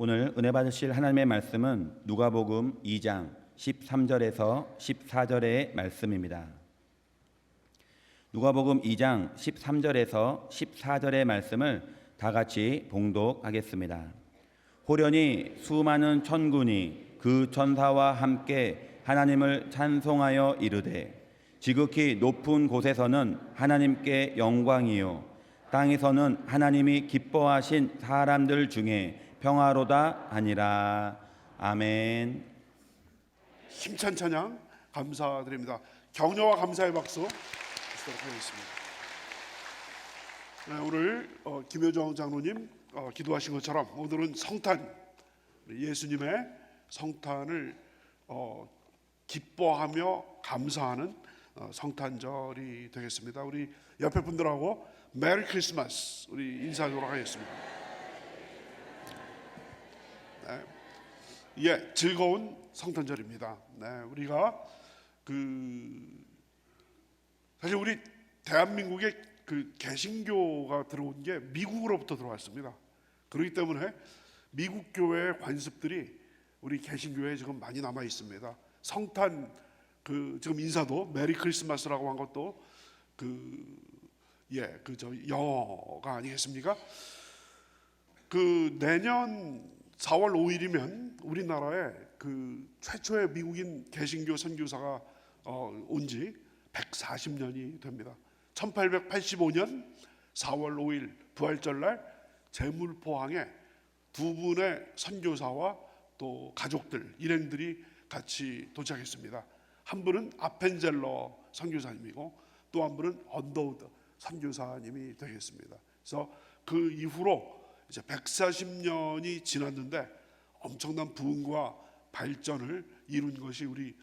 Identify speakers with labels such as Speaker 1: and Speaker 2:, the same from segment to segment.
Speaker 1: 오늘 은혜 받으실 하나님의 말씀은 누가복음 2장 13절에서 14절의 말씀입니다. 누가복음 2장 13절에서 14절의 말씀을 다 같이 봉독하겠습니다. 호련히 수많은 천군이 그 천사와 함께 하나님을 찬송하여 이르되 지극히 높은 곳에서는 하나님께 영광이요 땅에서는 하나님이 기뻐하신 사람들 중에 평화로다 하니라. 아멘.
Speaker 2: 힘찬 찬양 감사드립니다. 격려와 감사의 박수 드리도록 하겠습니다. 네, 오늘 김효정 장로님 기도하신 것처럼 오늘은 성탄, 예수님의 성탄을 기뻐하며 감사하는 성탄절이 되겠습니다. 우리 옆에 분들하고 메리 크리스마스 우리 인사하도록 하겠습니다. 네. 즐거운 성탄절입니다. 네, 우리가 사실 우리 대한민국에 개신교가 들어온 게 미국으로부터 들어왔습니다. 그렇기 때문에 미국 교회의 관습들이 우리 개신교회에 지금 많이 남아 있습니다. 성탄 지금 인사도 메리 크리스마스라고 한 것도 영어가 아니겠습니까? 내년 4월 5일이면 우리나라에 최초의 미국인 개신교 선교사가 온 지 140년이 됩니다. 1885년 4월 5일 부활절날 제물포항에 두 분의 선교사와 또 가족들, 일행들이 같이 도착했습니다. 한 분은 아펜젤러 선교사님이고 또 한 분은 언더우드 선교사님이 되겠습니다. 그래서 그 이후로 이제 140년이 지났는데 엄청난 부흥과 발전을 이룬 것이 우리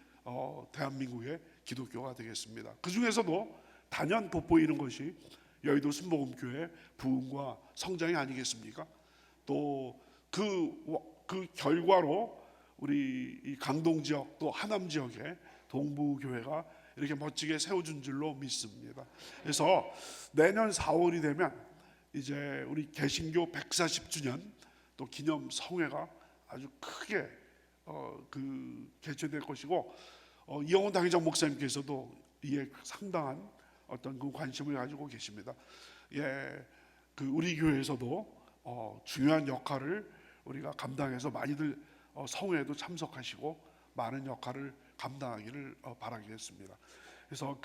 Speaker 2: 대한민국의 기독교가 되겠습니다. 그 중에서도 단연 돋보이는 것이 여의도 순복음교회 부흥과 성장이 아니겠습니까? 또 그 결과로 우리 이 강동 지역 또 하남 지역의 동부교회가 이렇게 멋지게 세워준 줄로 믿습니다. 그래서 내년 4월이 되면 이제 우리 개신교 140주년 또 기념 성회가 아주 크게 개최될 것이고 이영훈 당회장 목사님께서도 이에 상당한 어떤 관심을 가지고 계십니다. 우리 교회에서도 중요한 역할을 우리가 감당해서 많이들 성회에도 참석하시고 많은 역할을 감당하기를 바라겠습니다. 그래서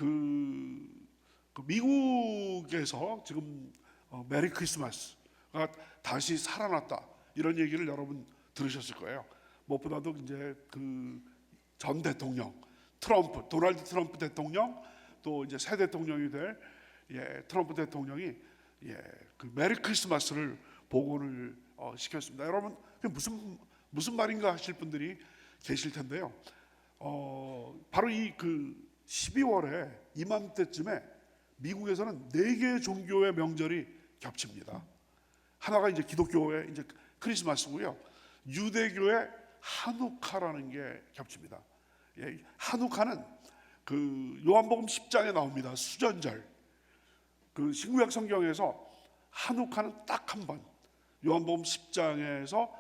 Speaker 2: 미국에서 지금 메리 크리스마스가 다시 살아났다 이런 얘기를 여러분 들으셨을 거예요. 무엇보다도 이제 전 대통령 도널드 트럼프 대통령 또 이제 새 대통령이 될 트럼프 대통령이 메리 크리스마스를 복원을 시켰습니다. 여러분 무슨 말인가 하실 분들이 계실 텐데요. 바로 이 12월에 이맘때쯤에 미국에서는 4개의 종교의 명절이 겹칩니다. 하나가 이제 기독교의 이제 크리스마스고요. 유대교의 하누카라는 게 겹칩니다. 하누카는 요한복음 10장에 나옵니다. 수전절. 신구약 성경에서 하누카는 딱 한 번. 요한복음 10장에서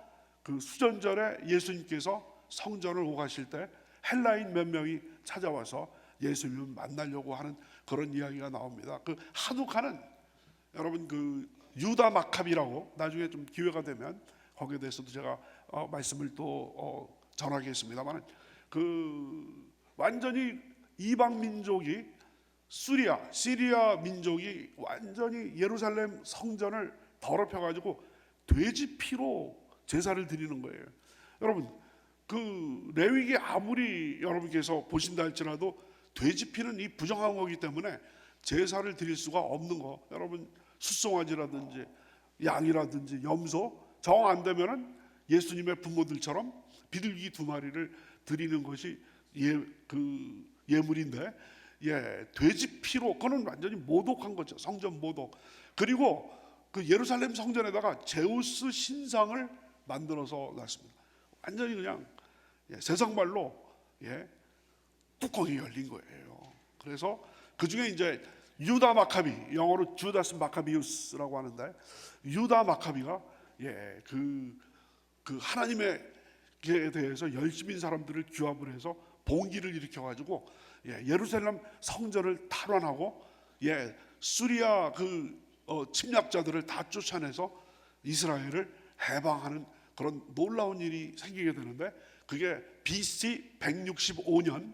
Speaker 2: 수전절에 예수님께서 성전을 오가실 때 헬라인 몇 명이 찾아와서 예수님을 만나려고 하는 그런 이야기가 나옵니다. 하누카는 여러분 유다 마카비라고 나중에 좀 기회가 되면 거기에 대해서도 제가 말씀을 또 전하겠습니다만 완전히 이방 민족이 시리아 민족이 완전히 예루살렘 성전을 더럽혀 가지고 돼지 피로 제사를 드리는 거예요. 여러분 레위기 아무리 여러분께서 보신다 할지라도 돼지 피는 이 부정한 거기 때문에 제사를 드릴 수가 없는 거. 여러분 숫송아지라든지 양이라든지 염소 정 안 되면은 예수님의 부모들처럼 비둘기 2마리를 드리는 것이 예물인데 돼지 피로 그거는 완전히 모독한 거죠. 성전 모독. 그리고 예루살렘 성전에다가 제우스 신상을 만들어서 놨습니다. 완전히 그냥 세상 말로 뚜껑이 열린 거예요. 그래서 그 중에 이제 유다 마카비, 영어로 주다스 마카비우스라고 하는데 유다 마카비가 그 하나님에 대해서 열심인 사람들을 규합을 해서 봉기를 일으켜 가지고 예루살렘 성전을 탈환하고 수리아 침략자들을 다 쫓아내서 이스라엘을 해방하는 그런 놀라운 일이 생기게 되는데, 그게 BC 165년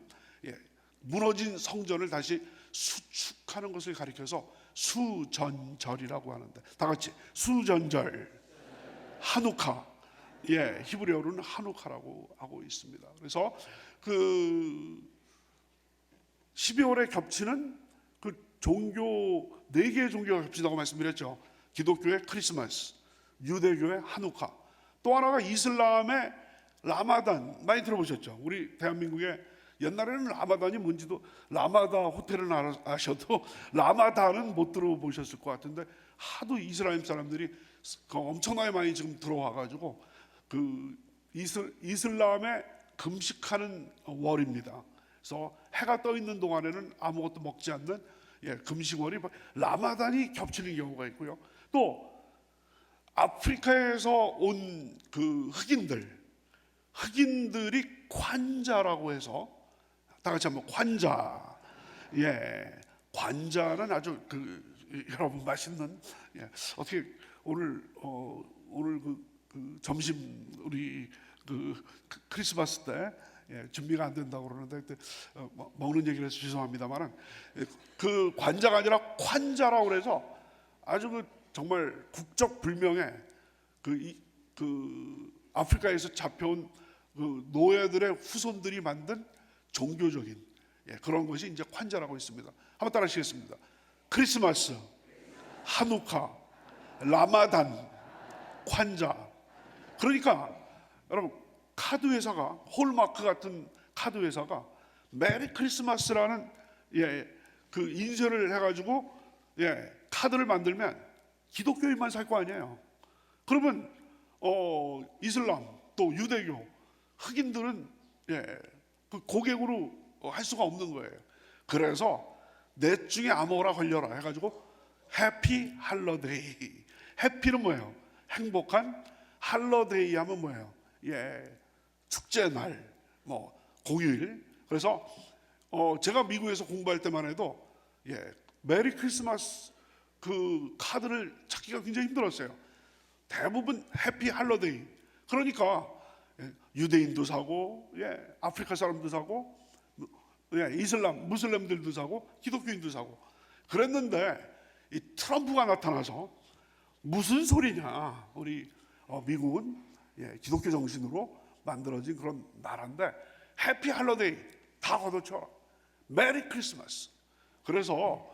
Speaker 2: 무너진 성전을 다시 수축하는 것을 가리켜서 수전절이라고 하는데, 다 같이 수전절, 하누카, 히브리어로는 하누카라고 하고 있습니다. 그래서 그 12월에 겹치는 그 종교 4개의 종교가 겹친다고 말씀드렸죠. 기독교의 크리스마스, 유대교의 하누카, 또 하나가 이슬람의 라마단. 많이 들어보셨죠? 우리 대한민국에 옛날에는 라마단이 뭔지도, 라마다 호텔은 아셔도 라마단은 못 들어보셨을 것 같은데, 하도 이스라엘 사람들이 엄청나게 많이 지금 들어와 가지고 그 이슬람의 금식하는 월입니다. 그래서 해가 떠 있는 동안에는 아무것도 먹지 않는 금식월이 라마단이 겹치는 경우가 있고요. 또 아프리카에서 온 그 흑인들이 관자라고 해서, 다 같이 한번 관자. 관자는 아주 여러분 맛있는, 어떻게 오늘 그 점심 우리 크리스마스 때 준비가 안 된다고 그러는데, 먹는 얘기를 해서 죄송합니다만은, 그 관자가 아니라 관자라고 그래서 아주 정말 국적불명의 아프리카에서 잡혀온 그 노예들의 후손들이 만든 종교적인 그런 것이 이제 관자라고 있습니다. 한번 따라하시겠습니다. 크리스마스, 하누카, 라마단, 관자. 그러니까 여러분, 카드 회사가, 홀마크 같은 카드 회사가 메리 크리스마스라는 그 인쇄를 해가지고 카드를 만들면 기독교인만 살 거 아니에요. 그러면 이슬람 또 유대교 흑인들은 그 고객으로 할 수가 없는 거예요. 그래서 넷 중에 아무거나 걸려라 해가지고 해피 할러데이. 해피는 뭐예요? 행복한. 할러데이 하면 뭐예요? 축제날, 공휴일. 그래서 제가 미국에서 공부할 때만 해도 메리 크리스마스 그 카드를 찾기가 굉장히 힘들었어요. 대부분 해피 할러데이. 그러니까 유대인도 사고, 아프리카 사람도 사고, 이슬람 무슬림들도 사고, 기독교인도 사고 그랬는데, 이 트럼프가 나타나서 무슨 소리냐, 우리 미국은 기독교 정신으로 만들어진 그런 나라인데 해피 할러데이 다 걷어쳐 메리 크리스마스. 그래서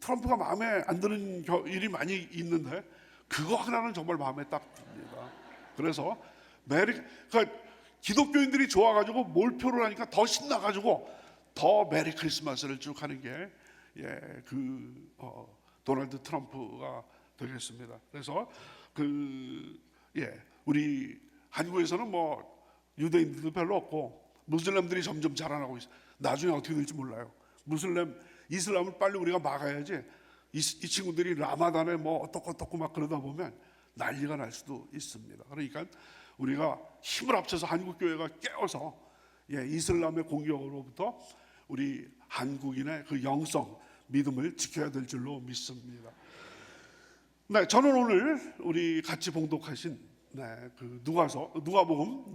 Speaker 2: 트럼프가 마음에 안 드는 일이 많이 있는데 그거 하나는 정말 마음에 딱 듭니다. 그래서 그러니까 기독교인들이 좋아가지고 몰표를 하니까 더 신나가지고 더 메리 크리스마스를 쭉 하는 게 도널드 트럼프가 되겠습니다. 그래서 우리 한국에서는 유대인들도 별로 없고 무슬림들이 점점 자라나고 있어요. 나중에 어떻게 될지 몰라요. 이슬람을 빨리 우리가 막아야지. 이 친구들이 라마단에 어떻고 막 그러다 보면 난리가 날 수도 있습니다. 그러니까 우리가 힘을 합쳐서 한국교회가 깨어서 이슬람의 공격으로부터 우리 한국인의 그 영성, 믿음을 지켜야 될 줄로 믿습니다. 네, 저는 오늘 우리 같이 봉독하신 그 누가복음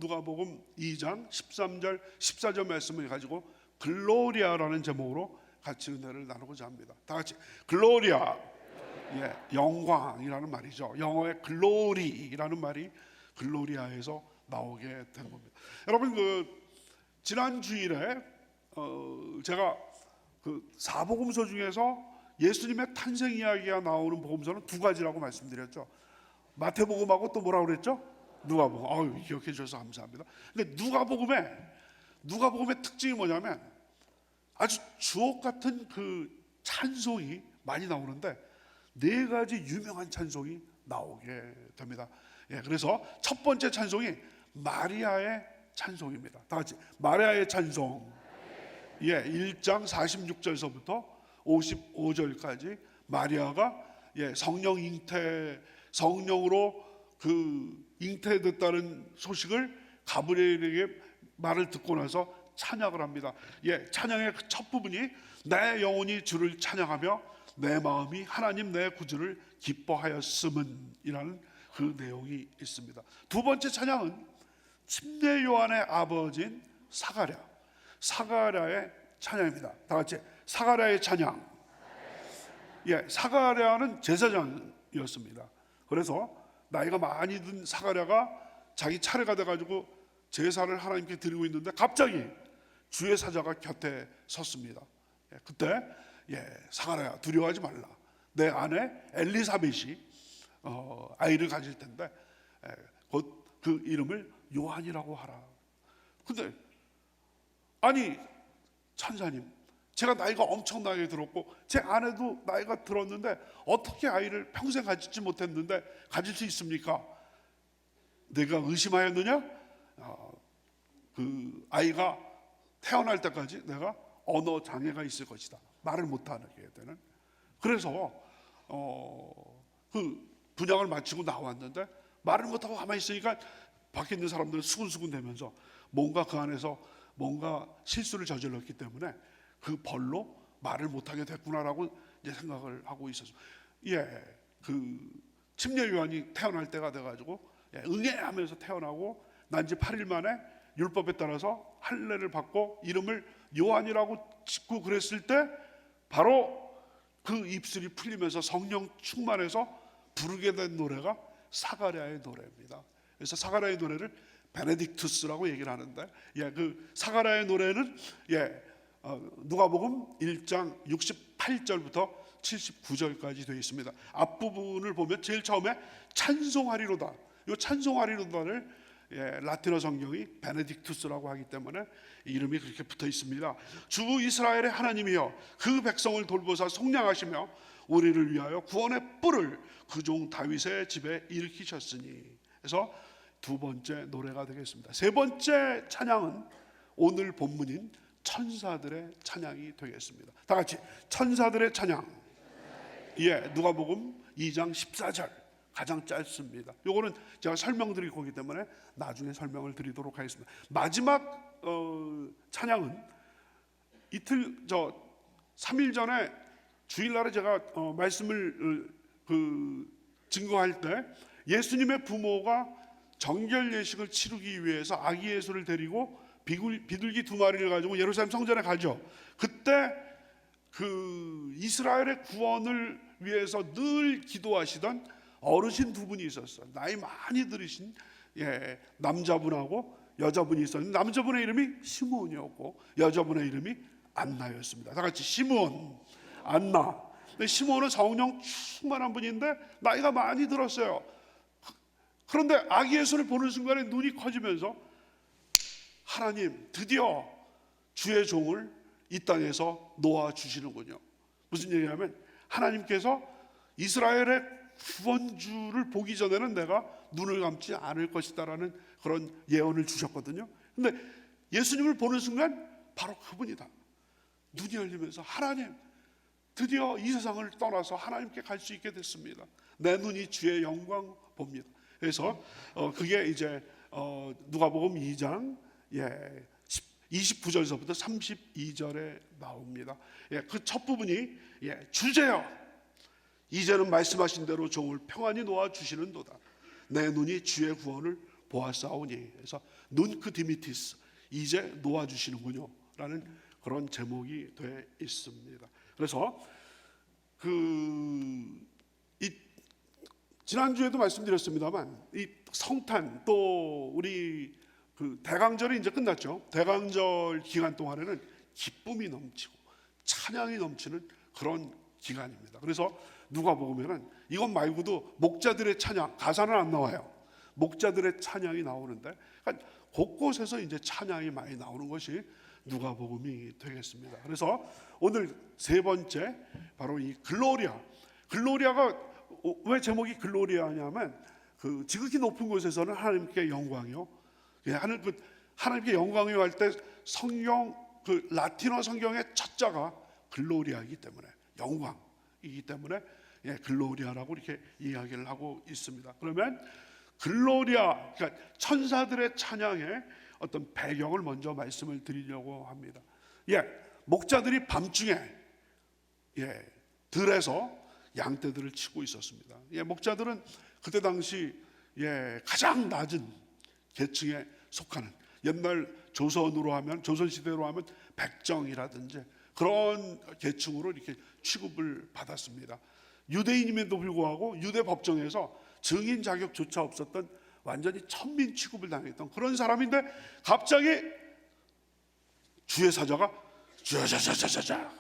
Speaker 2: 2장 13절 14절 말씀을 가지고 글로리아라는 제목으로 같이 은혜를 나누고자 합니다. 다 같이 글로리아. 영광이라는 말이죠. 영어의 글로리라는 말이 글로리아에서 나오게 되는 겁니다. 여러분, 지난 주일에 제가 사복음서 중에서 예수님의 탄생 이야기가 나오는 복음서는 2가지라고 말씀드렸죠. 마태복음하고 또 뭐라고 그랬죠? 누가복음. 기억해 주셔서 감사합니다. 근데 누가복음의 특징이 뭐냐면 아주 주옥 같은 그 찬송이 많이 나오는데 4가지 유명한 찬송이 나오게 됩니다. 그래서 첫 번째 찬송이 마리아의 찬송입니다. 다 같이 마리아의 찬송. 1장 46절서부터 55절까지 마리아가 성령 잉태, 성령으로 잉태됐다는 소식을 가브리엘에게 말을 듣고 나서 찬양을 합니다. 찬양의 그 첫 부분이 내 영혼이 주를 찬양하며 내 마음이 하나님 내 구주를 기뻐하였음은 이라는 그 내용이 있습니다. 두 번째 찬양은 침례 요한의 아버지인 사가랴의 찬양입니다. 다 같이 사가랴의 찬양. 사가랴는 제사장이었습니다. 그래서 나이가 많이 든 사가랴가 자기 차례가 돼가지고 제사를 하나님께 드리고 있는데 갑자기 주의 사자가 곁에 섰습니다. 그때 사가랴야 두려워하지 말라. 내 아내 엘리사벳이 아이를 가질 텐데 곧 그 이름을 요한이라고 하라. 근데 아니 천사님, 제가 나이가 엄청나게 들었고 제 아내도 나이가 들었는데 어떻게 아이를 평생 가지지 못했는데 가질 수 있습니까? 내가 의심하였느냐? 그 아이가 태어날 때까지 내가 언어 장애가 있을 것이다. 말을 못하게 되는. 그래서 그 분양을 마치고 나왔는데 말을 못하고 가만히 있으니까 밖에 있는 사람들은 수군수군 대면서 뭔가 그 안에서 뭔가 실수를 저질렀기 때문에 그 벌로 말을 못하게 됐구나라고 이제 생각을 하고 있었어요. 그 침례 요한이 태어날 때가 돼가지고 응애하면서 태어나고 난 지 8일 만에 율법에 따라서 할례를 받고 이름을 요한이라고 짓고 그랬을 때 바로 그 입술이 풀리면서 성령 충만해서 부르게 된 노래가 사가랴의 노래입니다. 그래서 사가랴의 노래를 베네딕투스라고 얘기를 하는데 그 사가랴의 노래는 누가복음 1장 68절부터 79절까지 되어 있습니다. 앞부분을 보면 제일 처음에 찬송하리로다. 이 찬송하리로다를 라틴어 성경이 베네딕투스라고 하기 때문에 이름이 그렇게 붙어 있습니다. 주 이스라엘의 하나님이여 그 백성을 돌보사 속량하시며 우리를 위하여 구원의 뿔을 그 종 다윗의 집에 일으키셨으니. 그래서 두 번째 노래가 되겠습니다. 세 번째 찬양은 오늘 본문인 천사들의 찬양이 되겠습니다. 다 같이 천사들의 찬양. 누가복음 2장 14절 가장 짧습니다. 요거는 제가 설명드릴 거기 때문에 나중에 설명을 드리도록 하겠습니다. 마지막 찬양은 3일 전에 주일날에 제가 말씀을 증거할 때 예수님의 부모가 정결 예식을 치르기 위해서 아기 예수를 데리고 비둘기 2마리를 가지고 예루살렘 성전에 가죠. 그때 그 이스라엘의 구원을 위해서 늘 기도하시던 어르신 두 분이 있었어요. 나이 많이 들으신 남자분하고 여자분이 있었는데 남자분의 이름이 시므온이었고 여자분의 이름이 안나였습니다. 다 같이 시므온, 안나. 시므온은 성령 충만한 분인데 나이가 많이 들었어요. 그런데 아기 예수를 보는 순간에 눈이 커지면서 하나님 드디어 주의 종을 이 땅에서 놓아 주시는군요. 무슨 얘기냐면 하나님께서 이스라엘의 구원주를 보기 전에는 내가 눈을 감지 않을 것이다라는 그런 예언을 주셨거든요. 근데 예수님을 보는 순간 바로 그분이다. 눈이 열리면서 하나님 드디어 이 세상을 떠나서 하나님께 갈 수 있게 됐습니다. 내 눈이 주의 영광 봅니다. 그래서 그게 이제 누가복음 2장 29절에서부터 32절에 나옵니다. 그 첫 부분이 주제여 이제는 말씀하신 대로 종을 평안히 놓아 주시는도다. 내 눈이 주의 구원을 보았사오니. 그래서 눈크 디미티스 이제 놓아 주시는군요 라는 그런 제목이 되어 있습니다. 그래서 지난주에도 말씀드렸습니다만 이 성탄 또 우리 그 대강절이 이제 끝났죠. 대강절 기간 동안에는 기쁨이 넘치고 찬양이 넘치는 그런 기간입니다. 그래서 누가복음에는 이것 말고도 목자들의 찬양, 가사는 안 나와요. 목자들의 찬양이 나오는데 그러니까 곳곳에서 이제 찬양이 많이 나오는 것이 누가복음이 되겠습니다. 그래서 오늘 세 번째 바로 이 글로리아가 왜 제목이 글로리아냐면 그 지극히 높은 곳에서는 하나님께 영광이요. 하나님께 영광이요 할 때 성경 그 라틴어 성경의 첫 자가 글로리아이기 때문에 영광이기 때문에 글로리아라고 이렇게 이야기를 하고 있습니다. 그러면 글로리아, 그러니까 천사들의 찬양의 어떤 배경을 먼저 말씀을 드리려고 합니다. 목자들이 밤중에 들에서 양떼들을 치고 있었습니다. 목자들은 그때 당시 가장 낮은 계층에 속하는, 옛날 조선으로 하면, 조선 시대로 하면 백정이라든지 그런 계층으로 이렇게 취급을 받았습니다. 유대인임에도 불구하고 유대 법정에서 증인 자격조차 없었던 완전히 천민 취급을 당했던 그런 사람인데, 갑자기 주의 사자가 쥐자자자자자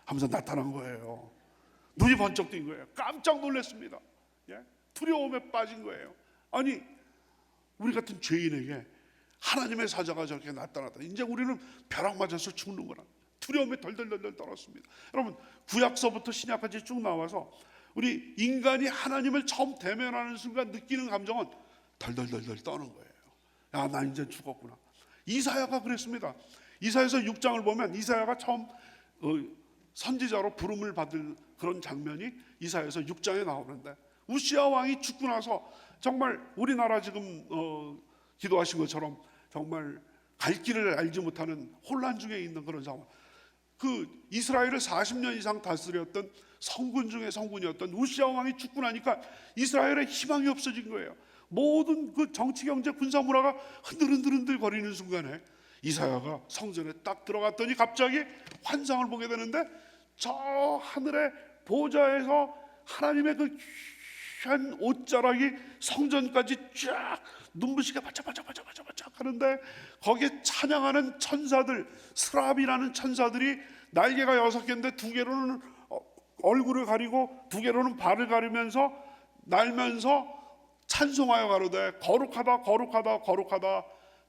Speaker 2: 하면서 나타난 거예요. 눈이 번쩍 뜬 거예요. 깜짝 놀랐습니다. 두려움에 빠진 거예요. 아니, 우리 같은 죄인에게 하나님의 사자가 저렇게 나타났다. 이제 우리는 벼락 맞아서 죽는 거라. 두려움에 덜덜덜 떨었습니다. 여러분, 구약서부터 신약까지 쭉 나와서 우리 인간이 하나님을 처음 대면하는 순간 느끼는 감정은 덜덜덜 떠는 거예요. 야, 나 이제 죽었구나. 이사야가 그랬습니다. 이사야서 6장을 보면 이사야가 처음 선지자로 부름을 받을 그런 장면이 이사야서 6장에 나오는데, 우시아 왕이 죽고 나서 정말 우리나라 지금 기도하신 것처럼 정말 갈 길을 알지 못하는 혼란 중에 있는 그런 상황. 그 이스라엘을 40년 이상 다스렸던 성군 중에 성군이었던 우시아 왕이 죽고 나니까 이스라엘의 희망이 없어진 거예요. 모든 그 정치, 경제, 군사 문화가 흔들흔들 거리는 순간에 이사야가 성전에 딱 들어갔더니 갑자기 환상을 보게 되는데, 저 하늘의 보좌에서 하나님의 그 귀한 옷자락이 성전까지 쫙 눈부시게 바짝바짝바짝바짝 하는데, 거기에 찬양하는 천사들, 스랍이라는 천사들이 날개가 6개인데 2개로는 얼굴을 가리고 2개로는 발을 가리면서 날면서 찬송하여 가로되 거룩하다 거룩하다 거룩하다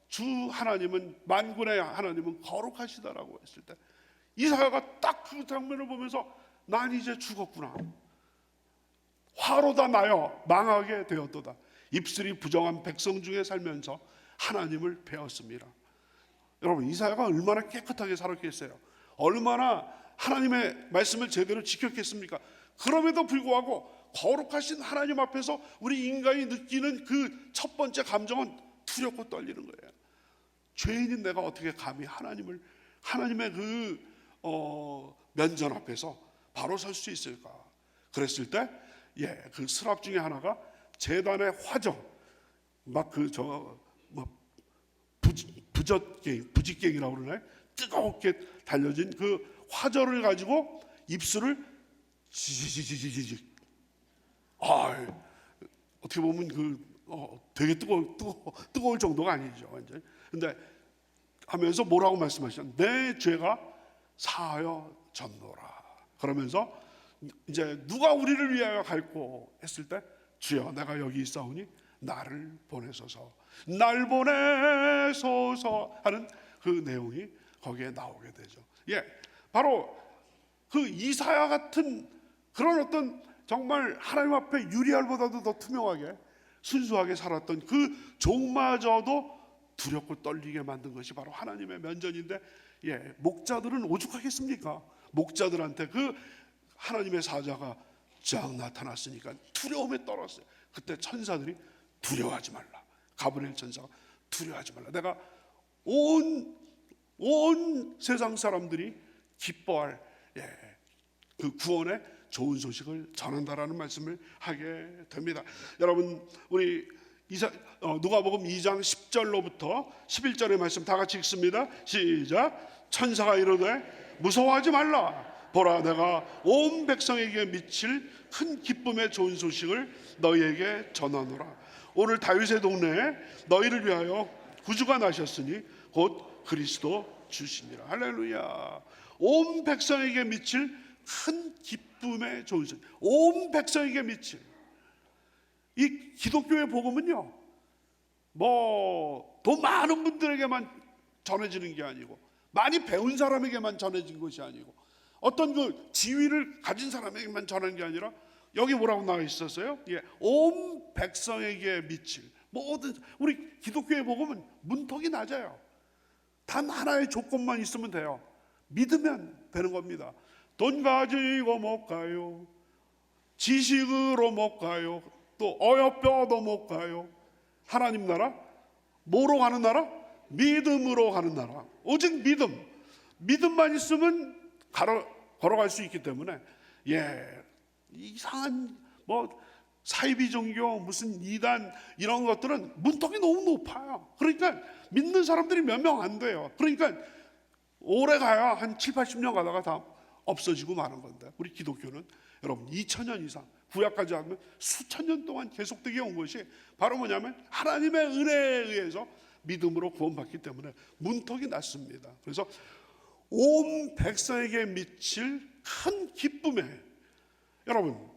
Speaker 2: 주 하나님은, 만군의 하나님은 거룩하시다라고 했을 때, 이사야가 딱 그 장면을 보면서 난 이제 죽었구나. 화로 다 나여 망하게 되었도다. 입술이 부정한 백성 중에 살면서 하나님을 배웠습니다. 여러분, 이사야가 얼마나 깨끗하게 살았겠어요? 얼마나 하나님의 말씀을 제대로 지켰겠습니까? 그럼에도 불구하고 거룩하신 하나님 앞에서 우리 인간이 느끼는 그 첫 번째 감정은 두렵고 떨리는 거예요. 죄인인 내가 어떻게 감히 하나님의 그 면전 앞에서 바로 설 수 있을까? 그랬을 때 그 스랍 중에 하나가 제단의 화정, 부직갱이라고 그러나요? 뜨겁게 달려진 그 화절을 가지고 입술을 지지지지지지. 어떻게 보면 되게 뜨거울 정도가 아니죠, 완전. 근데 하면서 뭐라고 말씀하셨냐? 내 죄가 사하여 졌노라. 그러면서 이제 누가 우리를 위하여 갈고 했을 때, 주여 내가 여기 있사오니 나를 보내소서, 날 보내소서 하는 그 내용이 거기에 나오게 되죠. 바로 그 이사야 같은 그런 어떤 정말 하나님 앞에 유리알보다도 더 투명하게 순수하게 살았던 그 종마저도 두렵고 떨리게 만든 것이 바로 하나님의 면전인데, 목자들은 오죽하겠습니까? 목자들한테 그 하나님의 사자가 쫙 나타났으니까 두려움에 떨었어요. 그때 천사들이 두려워하지 말라, 가브리엘 천사가 두려워하지 말라, 내가 온 세상 사람들이 기뻐할 그 구원의 좋은 소식을 전한다라는 말씀을 하게 됩니다. 여러분, 우리 누가복음 2장 10절로부터 11절의 말씀 다 같이 읽습니다. 시작. 천사가 이르되 무서워하지 말라, 보라 내가 온 백성에게 미칠 큰 기쁨의 좋은 소식을 너희에게 전하노라. 오늘 다윗의 동네에 너희를 위하여 구주가 나셨으니 곧 그리스도 주시니라. 할렐루야. 온 백성에게 미칠 큰 기쁨의 좋은 소식, 온 백성에게 미칠. 이 기독교의 복음은요, 더 많은 분들에게만 전해지는 게 아니고, 많이 배운 사람에게만 전해진 것이 아니고, 어떤 그 지위를 가진 사람에게만 전하는 게 아니라, 여기 뭐라고 나와 있었어요? 온 백성에게 미칠 모든. 우리 기독교의 복음은 문턱이 낮아요. 단 하나의 조건만 있으면 돼요. 믿으면 되는 겁니다. 돈 가지고 못 가요, 지식으로 못 가요, 또 어여뼈도 못 가요. 하나님 나라 뭐로 가는 나라? 믿음으로 가는 나라. 오직 믿음만 있으면 걸어갈 수 있기 때문에 이상한 뭐 사이비 종교 무슨 이단 이런 것들은 문턱이 너무 높아요. 그러니까 믿는 사람들이 몇 명 안 돼요. 그러니까 오래 가야 한 7, 80년 가다가 다 없어지고 마는 건데, 우리 기독교는 여러분 2000년 이상, 구약까지 하면 수천 년 동안 계속되게 온 것이 바로 뭐냐면 하나님의 은혜에 의해서 믿음으로 구원받기 때문에 문턱이 낮습니다. 그래서 온 백성에게 미칠 큰 기쁨에, 여러분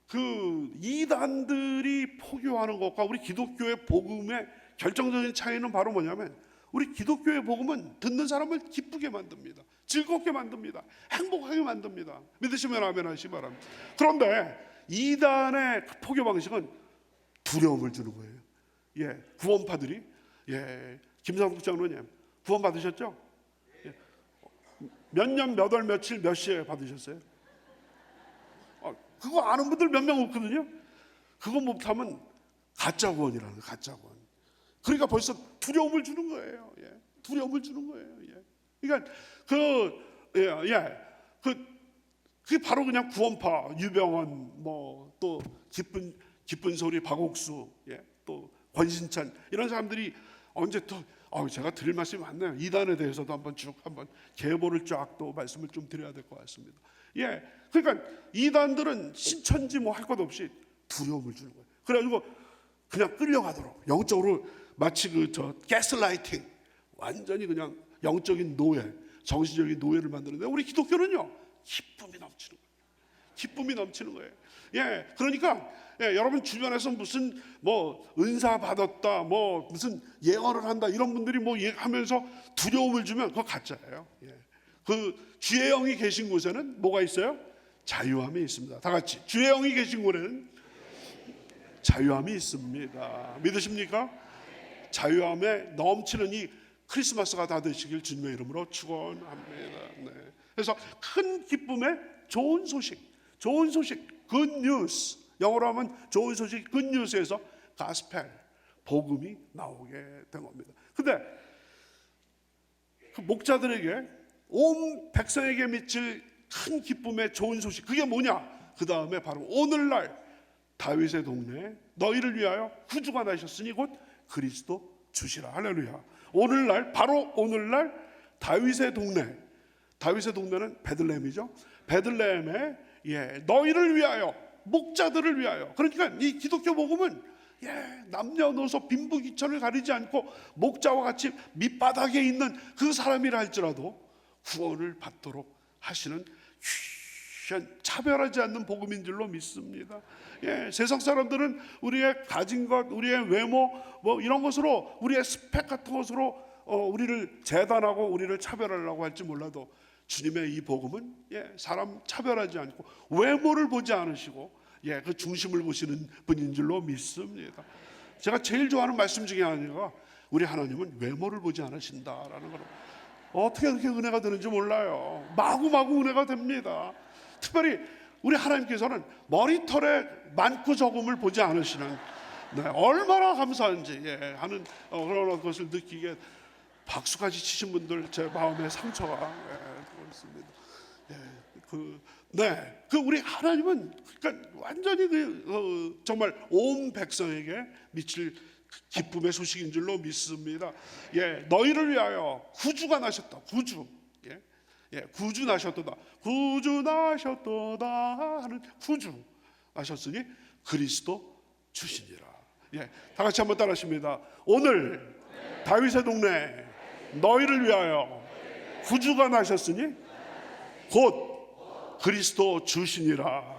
Speaker 2: 그 이단들이 포교하는 것과 우리 기독교의 복음의 결정적인 차이는 바로 뭐냐면, 우리 기독교의 복음은 듣는 사람을 기쁘게 만듭니다. 즐겁게 만듭니다. 행복하게 만듭니다. 믿으시면 아멘 하시기 바랍니다. 그런데 이단의 포교 방식은 두려움을 주는 거예요. 구원파들이, 김상국 장로님 구원 받으셨죠? 몇 년, 몇 월, 며칠, 몇 시에 받으셨어요? 그거 아는 분들 몇 명 없거든요. 그거 못하면 가짜 구원이라는 거예요. 가짜 구원. 그러니까 벌써 두려움을 주는 거예요. 두려움을 주는 거예요. 그러니까 그게 바로 그냥 구원파, 유병원, 뭐 또 기쁜 소리 박옥수, 또 권신찬 이런 사람들이 언제 또 제가 드릴 말씀이 많네요. 이단에 대해서도 한번 계보를 쫙 또 말씀을 좀 드려야 될 것 같습니다. 그러니까 이단들은 신천지 뭐 할 것 없이 두려움을 주는 거예요. 그래가지고 그냥 끌려가도록 영적으로 마치 가스라이팅, 완전히 그냥 영적인 노예, 정신적인 노예를 만드는데, 우리 기독교는요 기쁨이 넘치는 거예요. 기쁨이 넘치는 거예요. 그러니까 여러분 주변에서 무슨 뭐 은사 받았다, 뭐 무슨 예언을 한다 이런 분들이 뭐 하면서 두려움을 주면 그거 가짜예요. 그 주의 영이 계신 곳에는 뭐가 있어요? 자유함이 있습니다. 다 같이 주의 영이 계신 곳에는 자유함이 있습니다. 믿으십니까? 자유함에 넘치는 이 크리스마스가 다 되시길 주님의 이름으로 축원합니다. 그래서 큰 기쁨의 좋은 소식, good news, 영어로 하면 좋은 소식, good news에서 가스펠, 복음이 나오게 된 겁니다. 근데 그 목자들에게, 온 백성에게 미칠 큰 기쁨의 좋은 소식, 그게 뭐냐? 그 다음에 바로 오늘날 다윗의 동네에 너희를 위하여 구주가 나셨으니 곧 그리스도 주시라. 할렐루야. 오늘날, 바로 오늘날 다윗의 동네는 베들레헴이죠. 베들레헴에 너희를 위하여, 목자들을 위하여. 그러니까 이 기독교 복음은 남녀노소 빈부귀천을 가리지 않고 목자와 같이 밑바닥에 있는 그 사람이라 할지라도 구원을 받도록 하시는 차별하지 않는 복음인 줄로 믿습니다. 세상 사람들은 우리의 가진 것, 우리의 외모 뭐 이런 것으로, 우리의 스펙 같은 것으로 우리를 재단하고 우리를 차별하려고 할지 몰라도, 주님의 이 복음은 사람 차별하지 않고 외모를 보지 않으시고 그 중심을 보시는 분인 줄로 믿습니다. 제가 제일 좋아하는 말씀 중에 하나가, 우리 하나님은 외모를 보지 않으신다라는 거로. 어떻게 그렇게 은혜가 되는지 몰라요. 마구마구 은혜가 됩니다. 특별히 우리 하나님께서는 머리털의 많고 적음을 보지 않으시는, 얼마나 감사한지 하는 그런 것을 느끼게, 박수까지 치신 분들 제 마음에 상처가 있습니다. 그 우리 하나님은 그러니까 완전히 정말 온 백성에게 미칠 기쁨의 소식인 줄로 믿습니다. 너희를 위하여 구주가 나셨다. 구주 나셨도다. 구주 나셨도다 하는, 구주 나셨으니 그리스도 주시니라. 다 같이 한번 따라하십니다. 오늘 다윗의 동네 너희를 위하여 구주가 나셨으니 곧 그리스도 주시니라.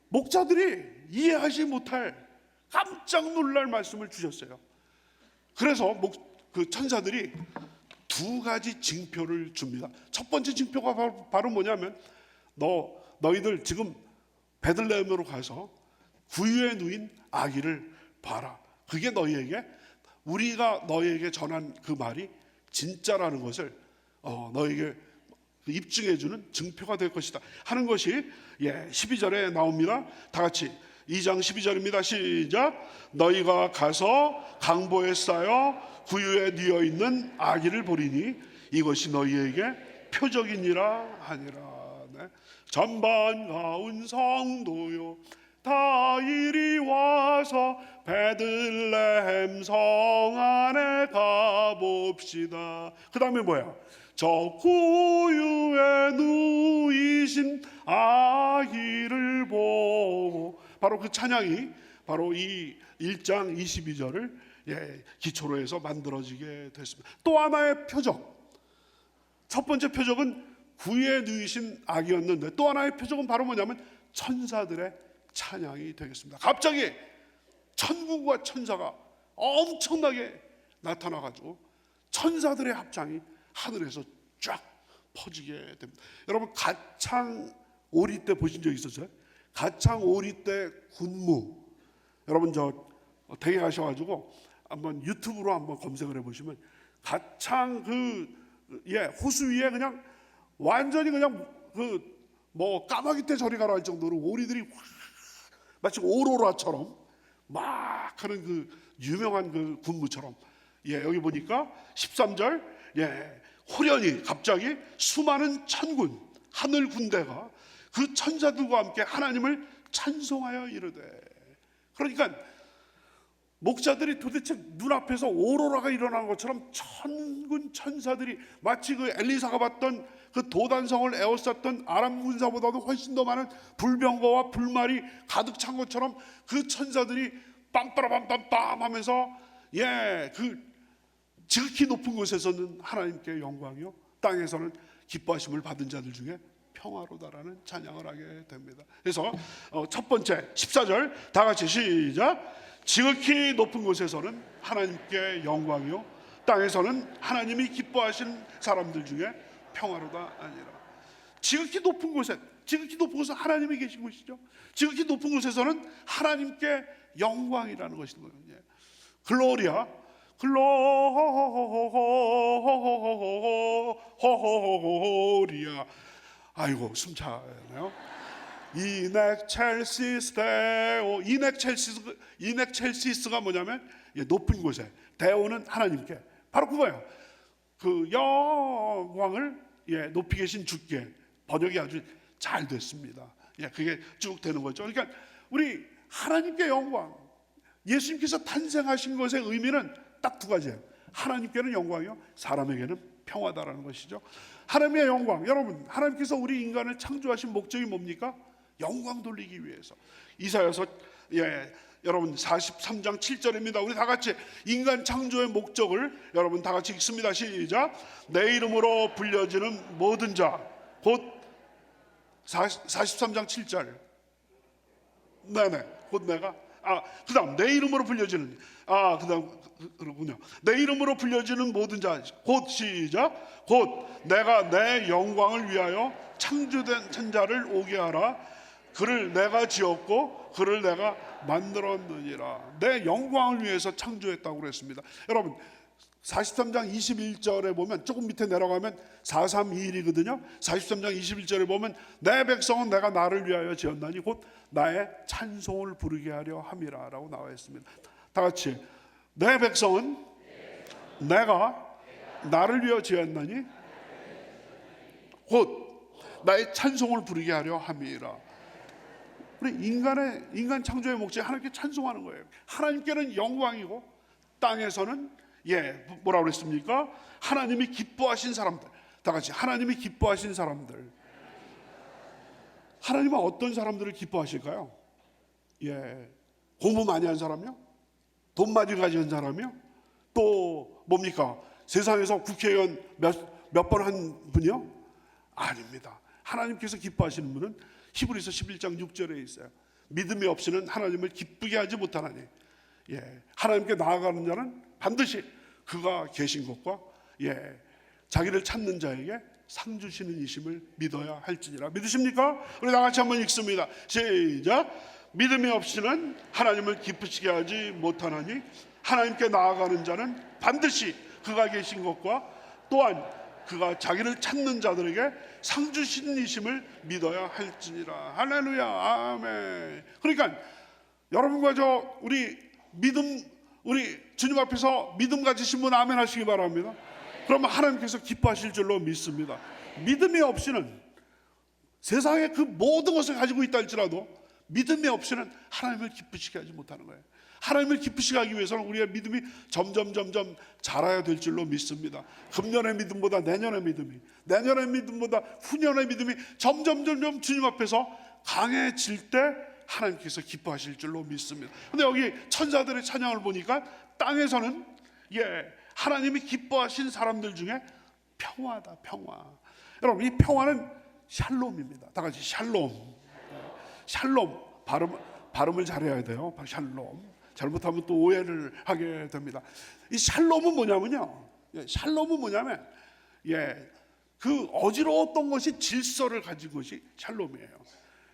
Speaker 2: 목자들이 이해하지 못할 깜짝 놀랄 말씀을 주셨어요. 그래서 그 천사들이 두 가지 징표를 줍니다. 첫 번째 징표가 바로 뭐냐면, 너희들 지금 베들레헴으로 가서 구유에 누인 아기를 봐라. 그게 우리가 너희에게 전한 그 말이 진짜라는 것을 너희에게 그 입증해주는 증표가 될 것이다 하는 것이 12절에 나옵니다. 다 같이 2장 12절입니다. 시작. 너희가 가서 강보에 쌓여 구유에 뉘어 있는 아기를 보리니 이것이 너희에게 표적이니라 하니라. 네. 전반 가운 성도요 다 이리 와서 베들레헴 성 안에 가봅시다. 그 다음에 뭐야? 저 구유에 누이신 아기를 보고, 바로 그 찬양이 바로 이 1장 22절을 기초로 해서 만들어지게 됐습니다. 또 하나의 표적, 첫 번째 표적은 구유에 누이신 아기였는데 또 하나의 표적은 바로 뭐냐면 천사들의 찬양이 되겠습니다. 갑자기 천군과 천사가 엄청나게 나타나가지고 천사들의 합창이 하늘에서 쫙 퍼지게 됩니다. 여러분 가창 오리 때 보신 적 있었어요? 가창 오리 때 군무, 여러분 저 댁에 가셔가지고 한번 유튜브로 한번 검색을 해보시면 가창 호수 위에 그냥 완전히 그냥 뭐 까마귀 때 저리 가라 할 정도로 오리들이 마치 오로라처럼 막 하는 그 유명한 그 군무처럼, 여기 보니까 13절, 호련히 갑자기 수많은 천군 하늘 군대가 그 천사들과 함께 하나님을 찬송하여 이르되, 그러니까 목자들이 도대체 눈앞에서 오로라가 일어나는 것처럼 천군 천사들이 마치 그 엘리사가 봤던 그 도단성을 에워쌌던 아람 군사보다도 훨씬 더 많은 불병거와 불말이 가득 찬 것처럼 그 천사들이 빰빠라빰빰빰 하면서 그 지극히 높은 곳에서는 하나님께 영광이요 땅에서는 기뻐하심을 받은 자들 중에 평화로다라는 찬양을 하게 됩니다. 그래서 첫 번째 14절 다 같이 시작. 지극히 높은 곳에서는 하나님께 영광이요 땅에서는 하나님이 기뻐하신 사람들 중에 평화로다 아니라. 지극히 높은 곳에 하나님이 계신 곳이죠. 지극히 높은 곳에서는 하나님께 영광이라는 것인 거예요. 글로리아, 글로리아. 아이고 숨 차네요. 이넥첼시스데오. 이넥첼시스가 뭐냐면 높은 곳에, 데오는 하나님께, 바로 그거예요. 그 영광을 높이 계신 주께, 번역이 아주 잘 됐습니다. 그게 쭉 되는 거죠. 그러니까 우리 하나님께 영광, 예수님께서 탄생하신 것의 의미는 딱 두 가지예요. 하나님께는 영광이요 사람에게는 평화다라는 것이죠. 하나님의 영광, 여러분 하나님께서 우리 인간을 창조하신 목적이 뭡니까? 영광 돌리기 위해서. 이사야서 여러분 43장 7절입니다. 우리 다 같이 인간 창조의 목적을 여러분 다 같이 읽습니다. 시작. 내 이름으로 불려지는 모든 자, 곧 43장 7절. 네네, 곧 내가 그 다음 내 이름으로 불려지는, 그 다음 그렇군요. 내 이름으로 불려지는 모든 자, 곧 시작. 곧 내가 내 영광을 위하여 창조된 천자를 오게 하라. 그를 내가 지었고 그를 내가 만들었느니라. 내 영광을 위해서 창조했다고 그랬습니다. 여러분 43장 21절에 보면, 조금 밑에 내려가면 4321이거든요 43장 21절에 보면 내 백성은 내가 나를 위하여 지었나니 곧 나의 찬송을 부르게 하려 함이라 라고 나와 있습니다. 다 같이 내 백성은 내가 나를 위하여 지었나니 곧 나의 찬송을 부르게 하려 함이라. 우리 인간 창조의 목적이 하나님께 찬송하는 거예요. 하나님께는 영광이고 땅에서는 뭐라고 그랬습니까? 하나님이 기뻐하신 사람들. 다 같이 하나님이 기뻐하신 사람들. 하나님은 어떤 사람들을 기뻐하실까요? 공부 많이 한 사람이요? 돈 많이 가진 사람이요? 또 뭡니까? 세상에서 국회의원 몇 번 한 분이요? 아닙니다. 하나님께서 기뻐하시는 분은 히브리서 11장 6절에 있어요. 믿음이 없이는 하나님을 기쁘게 하지 못하나니 하나님께 나아가는 자는 반드시 그가 계신 것과 자기를 찾는 자에게 상 주시는 이심을 믿어야 할지니라. 믿으십니까? 우리 다 같이 한번 읽습니다. 시작. 믿음이 없이는 하나님을 기쁘시게 하지 못하나니 하나님께 나아가는 자는 반드시 그가 계신 것과 또한 그가 자기를 찾는 자들에게 상 주시는 이심을 믿어야 할지니라. 할렐루야. 아멘. 그러니까 여러분과 저 우리 믿음, 우리 주님 앞에서 믿음 가지신 분 아멘 하시기 바랍니다. 그러면 하나님께서 기뻐하실 줄로 믿습니다. 믿음이 없이는 세상에 그 모든 것을 가지고 있다 할지라도 믿음이 없이는 하나님을 기쁘시게 하지 못하는 거예요. 하나님을 기쁘시게 하기 위해서는 우리의 믿음이 점점 자라야 될 줄로 믿습니다. 금년의 믿음보다 내년의 믿음이, 내년의 믿음보다 후년의 믿음이 점점 주님 앞에서 강해질 때 하나님께서 기뻐하실 줄로 믿습니다. 근데 여기 천사들의 찬양을 보니까 땅에서는 하나님이 기뻐하신 사람들 중에 평화다, 평화. 여러분, 이 평화는 샬롬입니다. 다 같이 샬롬. 샬롬, 발음을 잘해야 돼요. 샬롬. 잘못하면 또 오해를 하게 됩니다. 이 샬롬은 뭐냐면요, 샬롬은 뭐냐면 그 어지러웠던 것이 질서를 가진 것이 샬롬이에요.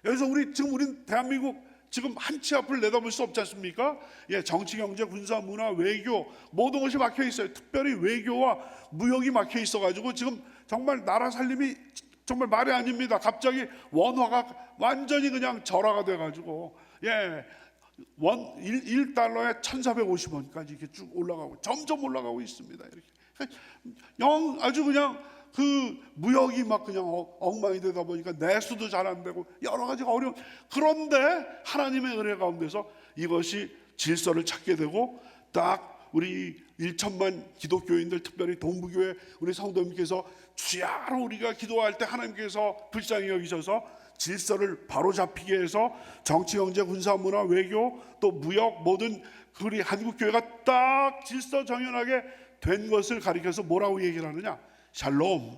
Speaker 2: 여기서 우리 대한민국 지금 한치 앞을 내다볼 수 없지 않습니까? 정치, 경제, 군사, 문화, 외교 모든 것이 막혀 있어요. 특별히 외교와 무역이 막혀 있어가지고 지금 정말 나라 살림이 정말 말이 아닙니다. 갑자기 원화가 완전히 그냥 절하가 돼가지고 1달러에 1,450원까지 이렇게 쭉 올라가고 점점 올라가고 있습니다. 이렇게 아주 그냥 그 무역이 막 그냥 엉망이 되다 보니까 내수도 잘 안 되고 여러 가지가 어려운, 그런데 하나님의 은혜 가운데서 이것이 질서를 찾게 되고 딱 우리 1천만 기독교인들, 특별히 동부교회 우리 성도님께서 주야로 우리가 기도할 때 하나님께서 불쌍히 여기셔서 질서를 바로잡히게 해서 정치, 경제, 군사, 문화, 외교 또 무역 모든 우리 한국교회가 딱 질서 정연하게 된 것을 가리켜서 뭐라고 얘기를 하느냐? 샬롬.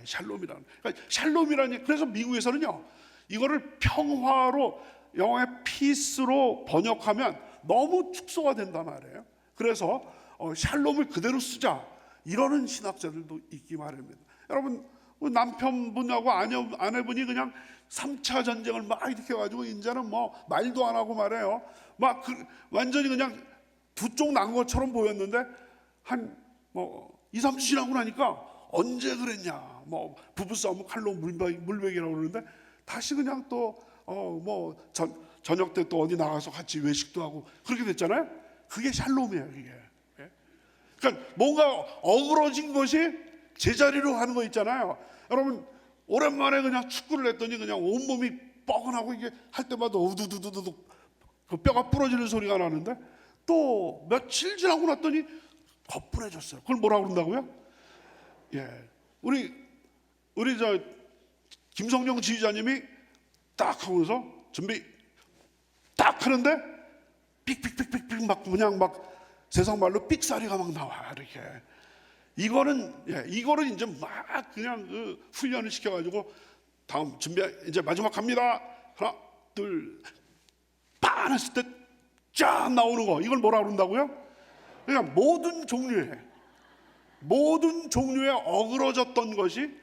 Speaker 2: 샬롬이라는. 그러니까 샬롬이라는, 그래서 미국에서는요, 이거를 평화로, 영어의 피스로 번역하면 너무 축소가 된단 말이에요. 그래서 샬롬을 그대로 쓰자 이러는 신학자들도 있기 마련입니다. 여러분, 남편분하고 아내분이 그냥 3차 전쟁을 막 이렇게 해가지고 이제는 뭐 말도 안 하고 말해요. 막 완전히 그냥 두 쪽 난 것처럼 보였는데 한 2, 3주 지나고 나니까 언제 그랬냐, 뭐 부부싸움 칼로 물베기라고 그러는데 다시 그냥 또 저녁 때 또 어디 나가서 같이 외식도 하고 그렇게 됐잖아요. 그게 샬롬이에요, 이게. 그러니까 뭔가 어그러진 것이 제자리로 하는 거 있잖아요. 여러분, 오랜만에 그냥 축구를 했더니 그냥 온몸이 뻐근하고 이게 할 때마다 우두두두두 그 뼈가 부러지는 소리가 나는데 또 며칠 지나고 났더니 거뿐해졌어요. 그걸 뭐라고 그런다고요? 우리 저 김성령 지휘자님이 딱 하면서 준비 딱 하는데 삑삑삑삑삑 막 그냥 막 세상 말로 삑사리가 막 나와 이렇게. 이거는 이제 막 그냥 그 훈련을 시켜가지고 다음 준비 이제 마지막 갑니다. 하나 둘 빤 했을 때 쫙 나오는 거, 이걸 뭐라 그런다고요? 그러니까 모든 종류의 어그러졌던 것이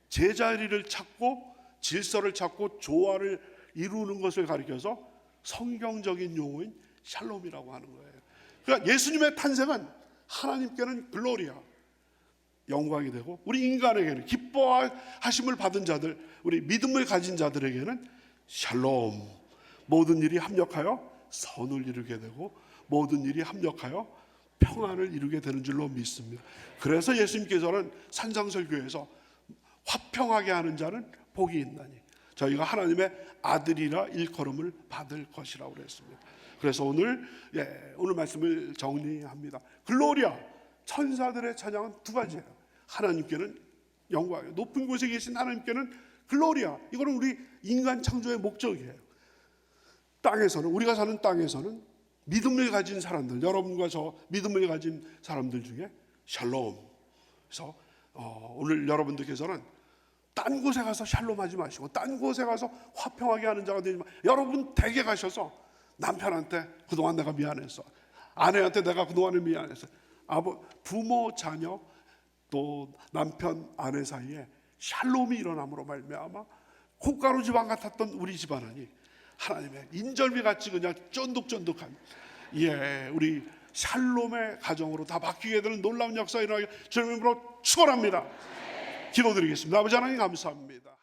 Speaker 2: 제자리를 찾고 질서를 찾고 조화를 이루는 것을 가리켜서 성경적인 용어인 샬롬이라고 하는 거예요. 그러니까 예수님의 탄생은 하나님께는 글로리아, 영광이 되고 우리 인간에게는 기뻐하심을 받은 자들, 우리 믿음을 가진 자들에게는 샬롬, 모든 일이 합력하여 선을 이루게 되고 모든 일이 합력하여 평안을 이루게 되는 줄로 믿습니다. 그래서 예수님께서는 산상설교에서 화평하게 하는 자는 복이 있나니 저희가 하나님의 아들이라 일컬음을 받을 것이라고 그랬습니다. 그래서 오늘 말씀을 정리합니다. 글로리아, 천사들의 찬양은 두 가지예요. 하나님께는 영광이에요. 높은 곳에 계신 하나님께는 글로리아, 이거는 우리 인간 창조의 목적이에요. 땅에서는, 우리가 사는 땅에서는 믿음을 가진 사람들, 여러분과 저 믿음을 가진 사람들 중에 샬롬. 그래서 오늘 여러분들께서는 딴 곳에 가서 샬롬하지 마시고 딴 곳에 가서 화평하게 하는 자가 되지 마시고, 여러분 댁에 가셔서 남편한테 그동안 내가 미안했어, 아내한테 내가 그동안에 미안했어, 부모, 자녀 또 남편, 아내 사이에 샬롬이 일어남으로 말미암아 콩가루 집안 같았던 우리 집안이 하나님의 인절미같이 그냥 쫀득쫀득한 우리 샬롬의 가정으로 다 바뀌게 되는 놀라운 역사가 일어나게 주님으로 축원합니다. 기도드리겠습니다. 아버지 하나님 감사합니다.